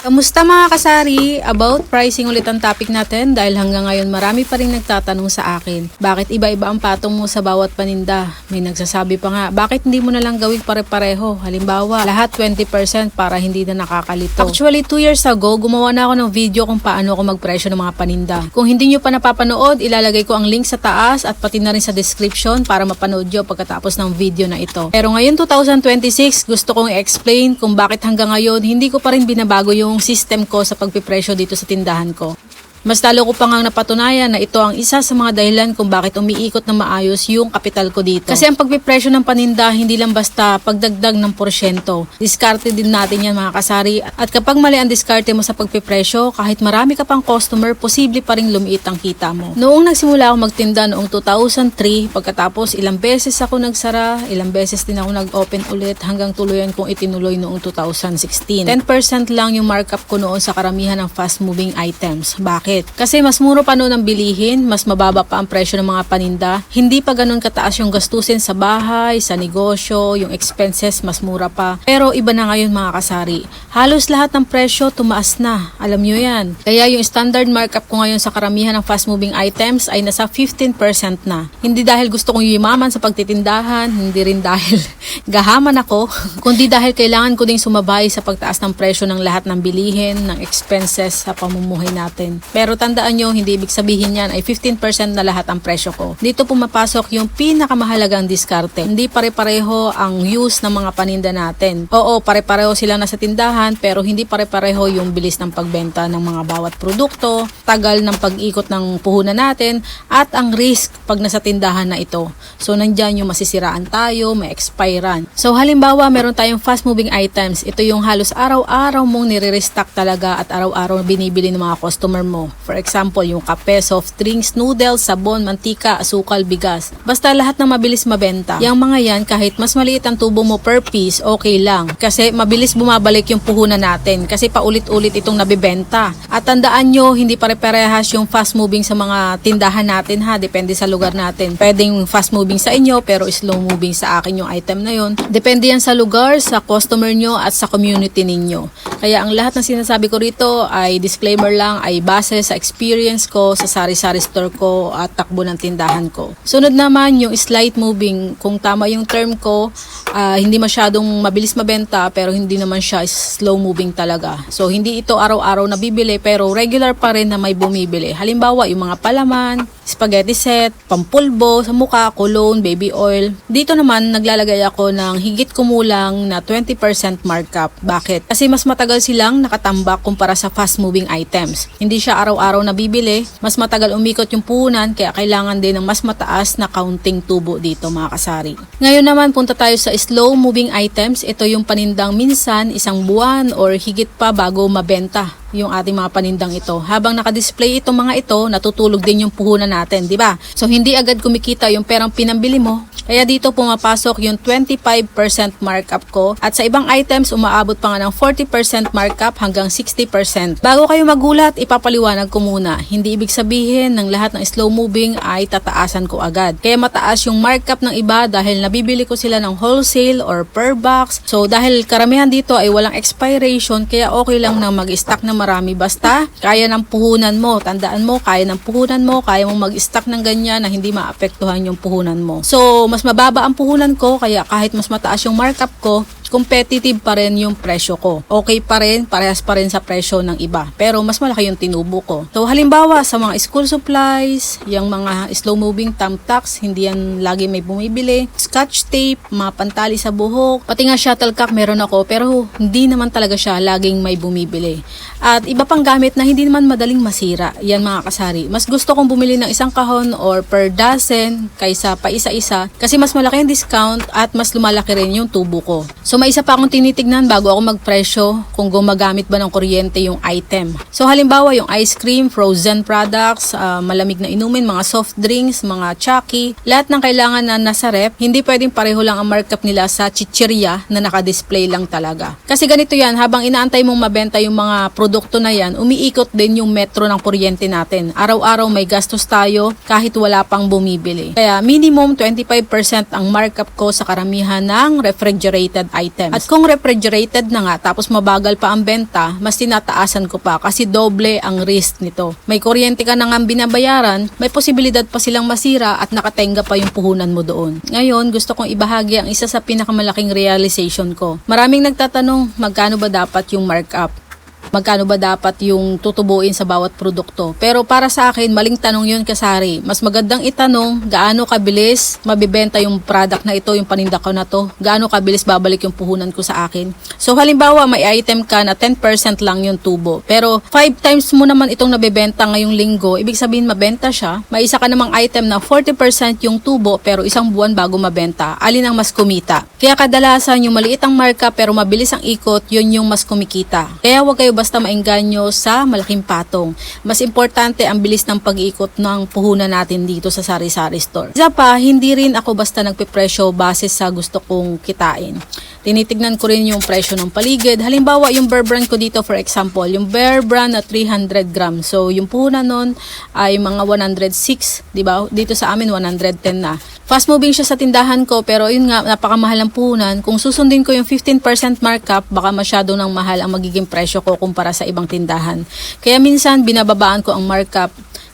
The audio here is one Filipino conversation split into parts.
Kamusta mga kasari? About pricing ulit ang topic natin dahil hanggang ngayon marami pa rin nagtatanong sa akin. Bakit iba-iba ang patong mo sa bawat paninda? May nagsasabi pa nga, bakit hindi mo na lang gawing pare-pareho? Halimbawa, lahat 20% para hindi na nakakalito. Actually, 2 years ago, gumawa na ako ng video kung paano ako magpresyo ng mga paninda. Kung hindi nyo pa napapanood, ilalagay ko ang link sa taas at pati na rin sa description para mapanood nyo pagkatapos ng video na ito. Pero ngayon 2026, gusto kong i-explain kung bakit hanggang ngayon hindi ko pa rin binabago yung system ko sa pagpipresyo dito sa tindahan ko. Mas lalo ko pa ngang napatunayan na ito ang isa sa mga dahilan kung bakit umiikot na maayos yung kapital ko dito. Kasi ang pagpipresyo ng paninda hindi lang basta pagdagdag ng porsyento. Diskarte din natin yan mga kasari. At kapag mali ang diskarte mo sa pagpipresyo, kahit marami ka pang customer, posible pa rin lumiit ang kita mo. Noong nagsimula ako magtinda noong 2003, pagkatapos ilang beses ako nagsara, ilang beses din ako nag-open ulit hanggang tuluyan kong itinuloy noong 2016. 10% lang yung markup ko noon sa karamihan ng fast moving items. Bakit? Kasi mas mura pa noon ang bilihin, mas mababa pa ang presyo ng mga paninda. Hindi pa ganun kataas yung gastusin sa bahay, sa negosyo, yung expenses mas mura pa. Pero iba na ngayon mga kasari. Halos lahat ng presyo tumaas na. Alam nyo yan. Kaya yung standard markup ko ngayon sa karamihan ng fast moving items ay nasa 15% na. Hindi dahil gusto kong yumaman sa pagtitindahan, hindi rin dahil gahaman ako, kundi dahil kailangan ko ding sumabay sa pagtaas ng presyo ng lahat ng bilihin, ng expenses sa pamumuhay natin. Pero tandaan nyo, hindi ibig sabihin yan ay 15% na lahat ang presyo ko. Dito pumapasok yung pinakamahalagang diskarte. Hindi pare-pareho ang use ng mga paninda natin. Oo, pare-pareho sila nasa tindahan, pero hindi pare-pareho yung bilis ng pagbenta ng mga bawat produkto, tagal ng pag-ikot ng puhunan natin, at ang risk pag nasa tindahan na ito. So, nandyan yung masisiraan tayo, may expiran. So, halimbawa, meron tayong fast-moving items. Ito yung halos araw-araw mong nire-restock talaga at araw-araw binibili ng mga customer mo. For example, yung kape, soft drinks, noodles, sabon, mantika, asukal, bigas. Basta lahat ng mabilis mabenta. Yang mga yan, kahit mas maliit ang tubo mo per piece, okay lang. Kasi mabilis bumabalik yung puhunan natin. Kasi paulit-ulit itong nabibenta. At tandaan nyo, hindi pare-parehas yung fast moving sa mga tindahan natin ha. Depende sa lugar natin. Pwedeng fast moving sa inyo, pero slow moving sa akin yung item na yon. Depende yan sa lugar, sa customer nyo, at sa community ninyo. Kaya ang lahat ng sinasabi ko rito ay disclaimer lang, ay base sa experience ko sa sari-sari store ko at takbo ng tindahan ko. Sunod naman yung slight moving. Kung tama yung term ko, hindi masyadong mabilis mabenta pero hindi naman siya slow moving talaga. So hindi ito araw-araw na bibili pero regular pa rin na may bumibili. Halimbawa yung mga palaman, spaghetti set, pampulbo sa mukha, cologne, baby oil. Dito naman naglalagay ako ng higit kumulang na 20% markup. Bakit? Kasi mas matagal silang nakatambak kumpara sa fast moving items. Hindi siya araw-araw na bibili, mas matagal umikot yung puhunan kaya kailangan din ng mas mataas na counting tubo dito mga kasari. Ngayon naman punta tayo sa slow moving items. Ito yung panindang minsan isang buwan or higit pa bago mabenta yung ating mga panindang ito. Habang nakadisplay itong mga ito, natutulog din yung puhunan natin, di ba? So hindi agad kumikita yung perang pinambili mo. Kaya dito pumapasok yung 25% markup ko at sa ibang items umaabot pa nga ng 40% markup hanggang 60%. Bago kayo magulat, ipapaliwanag ko muna. Hindi ibig sabihin ng lahat ng slow moving ay tataasan ko agad. Kaya mataas yung markup ng iba dahil nabibili ko sila ng wholesale or per box. So dahil karamihan dito ay walang expiration, kaya okay lang na mag-stock ng marami basta kaya ng puhunan mo. Tandaan mo, kaya ng puhunan mo, kaya mong mag-stock ng ganyan na hindi maapektuhan yung puhunan mo. So mas mababa ang puhunan ko kaya kahit mas mataas yung markup ko, competitive pa rin yung presyo ko. Okay pa rin, parehas pa rin sa presyo ng iba. Pero mas malaki yung tinubo ko. So halimbawa sa mga school supplies, yung mga slow moving thumbtacks, hindi yan lagi may bumibili. Scotch tape, mga pantali sa buhok, pati nga shuttlecock meron ako pero hindi naman talaga siya laging may bumibili. At iba pang gamit na hindi naman madaling masira. Yan mga kasari. Mas gusto kong bumili ng isang kahon or per dozen kaysa pa isa-isa kasi mas malaki yung discount at mas lumalaki rin yung tubo ko. So may isa pa akong tinitignan bago ako magpresyo kung gumagamit ba ng kuryente yung item. So halimbawa yung ice cream, frozen products, malamig na inumin, mga soft drinks, mga chucky, lahat ng kailangan na nasa rep, hindi pwedeng pareho lang ang markup nila sa chichirya na nakadisplay lang talaga. Kasi ganito yan, habang inaantay mong mabenta yung mga produkto na yan, umiikot din yung metro ng kuryente natin. Araw-araw may gastos tayo kahit wala pang bumibili. Kaya minimum 25% ang markup ko sa karamihan ng refrigerated items. items. At kung refrigerated na nga tapos mabagal pa ang benta, mas tinataasan ko pa kasi doble ang risk nito. May kuryente ka na nga binabayaran, may posibilidad pa silang masira at nakatenga pa yung puhunan mo doon. Ngayon, gusto kong ibahagi ang isa sa pinakamalaking realization ko. Maraming nagtatanong, magkano ba dapat yung markup? Magkano ba dapat yung tutubuin sa bawat produkto? Pero para sa akin, maling tanong yun, Kasari. Mas magandang itanong, gaano kabilis mabibenta yung product na ito, yung paninda ko na to? Gaano kabilis babalik yung puhunan ko sa akin? So halimbawa, may item ka na 10% lang yung tubo. Pero 5 times mo naman itong nabibenta ngayong linggo, ibig sabihin mabenta siya. May isa ka namang item na 40% yung tubo pero isang buwan bago mabenta. Alin ang mas kumita? Kaya kadalasan yung maliit ang markup pero mabilis ang ikot, yun yung mas kumikita. Kaya huwag kayo basta maengganyo sa malaking patong. Mas importante ang bilis ng pag-ikot ng puhunan natin dito sa sari-sari store. Isa pa, hindi rin ako basta nagpe-presyo base sa gusto kong kitain. Tinitignan ko rin yung presyo ng paligid. Halimbawa, yung Bear Brand ko dito, for example, yung Bear Brand na 300 grams. So, yung puhunan nun ay mga 106, di ba? Dito sa amin, 110 na. Fast moving siya sa tindahan ko, pero yun nga, napakamahal ang puhunan. Kung susundin ko yung 15% markup, baka masyado nang mahal ang magiging presyo ko kumpara sa ibang tindahan. Kaya minsan, binababaan ko ang markup.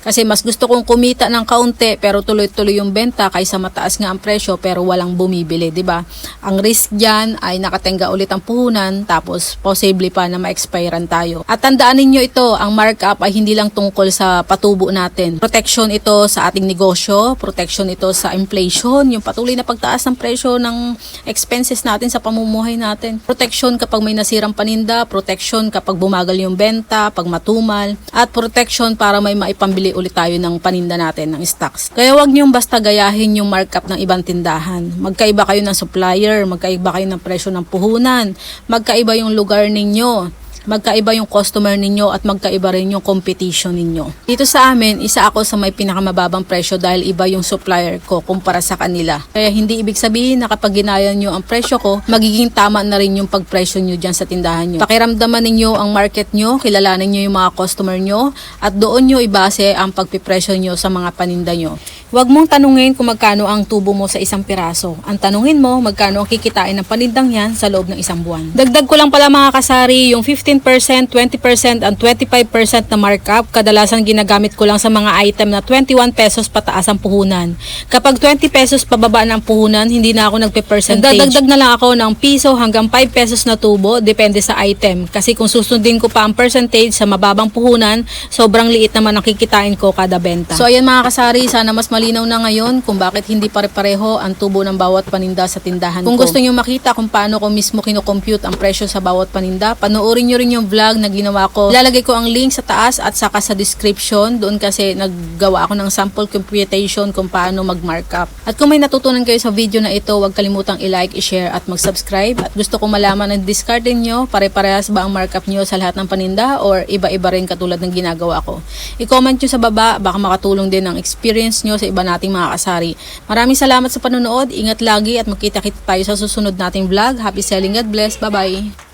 Kasi mas gusto kong kumita ng kaunti pero tuloy-tuloy yung benta kaysa mataas nga ang presyo pero walang bumibili, di ba? Ang risk diyan ay nakatenga ulit ang puhunan tapos possibly pa na ma-expirean tayo. At tandaan ninyo ito, ang markup ay hindi lang tungkol sa patubo natin. Protection ito sa ating negosyo, protection ito sa inflation, yung patuloy na pagtaas ng presyo ng expenses natin sa pamumuhay natin. Protection kapag may nasirang paninda, protection kapag bumagal yung benta, pag matumal, at protection para may maipambili ulit tayo ng paninda natin, ng stocks. Kaya wag niyong basta gayahin yung markup ng ibang tindahan. Magkaiba kayo ng supplier, magkaiba kayo ng presyo ng puhunan, magkaiba yung lugar ninyo, magkaiba yung customer ninyo at magkaiba rin yung competition ninyo. Dito sa amin, isa ako sa may pinakamababang presyo dahil iba yung supplier ko kumpara sa kanila. Kaya hindi ibig sabihin na kapag ginaya nyo ang presyo ko, magiging tama na rin yung pagpresyo nyo dyan sa tindahan nyo. Pakiramdaman ninyo ang market nyo, kilalanin nyo yung mga customer nyo, at doon nyo ibase ang pagpipresyo nyo sa mga paninda nyo. Huwag mong tanungin kung magkano ang tubo mo sa isang piraso. Ang tanungin mo, magkano ang kikitain ng panindang yan sa loob ng isang buwan. Dagdag ko lang pala mga kasari, yung 15%, 20% and 25% na markup, kadalasan ginagamit ko lang sa mga item na 21 pesos pataas ang puhunan. Kapag 20 pesos pababa ng puhunan, hindi na ako nagpe-percentage. Dadagdag na lang ako ng piso hanggang 5 pesos na tubo, depende sa item. Kasi kung susundin ko pa ang percentage sa mababang puhunan, sobrang liit naman ang kikitain ko kada benta. So ayan mga kasari, sana mas malinaw na ngayon kung bakit hindi pare-pareho ang tubo ng bawat paninda sa tindahan ko. Kung gusto nyo makita kung paano ko mismo kinocompute ang presyo sa bawat paninda, panoorin nyo rin yung vlog na ginawa ko. Ilalagay ko ang link sa taas at saka sa description. Doon kasi naggawa ako ng sample computation kung paano mag-markup. At kung may natutunan kayo sa video na ito, huwag kalimutang i-like, i-share at mag-subscribe. At gusto ko malaman ang discard nyo, pare-parehas ba ang markup nyo sa lahat ng paninda or iba-iba rin katulad ng ginagawa ko. I-comment nyo sa baba, baka makatulong din ang experience nyo sa iba nating mga kasari. Maraming salamat sa panonood, ingat lagi at magkita-kita tayo sa susunod nating vlog. Happy selling, God bless, bye-bye!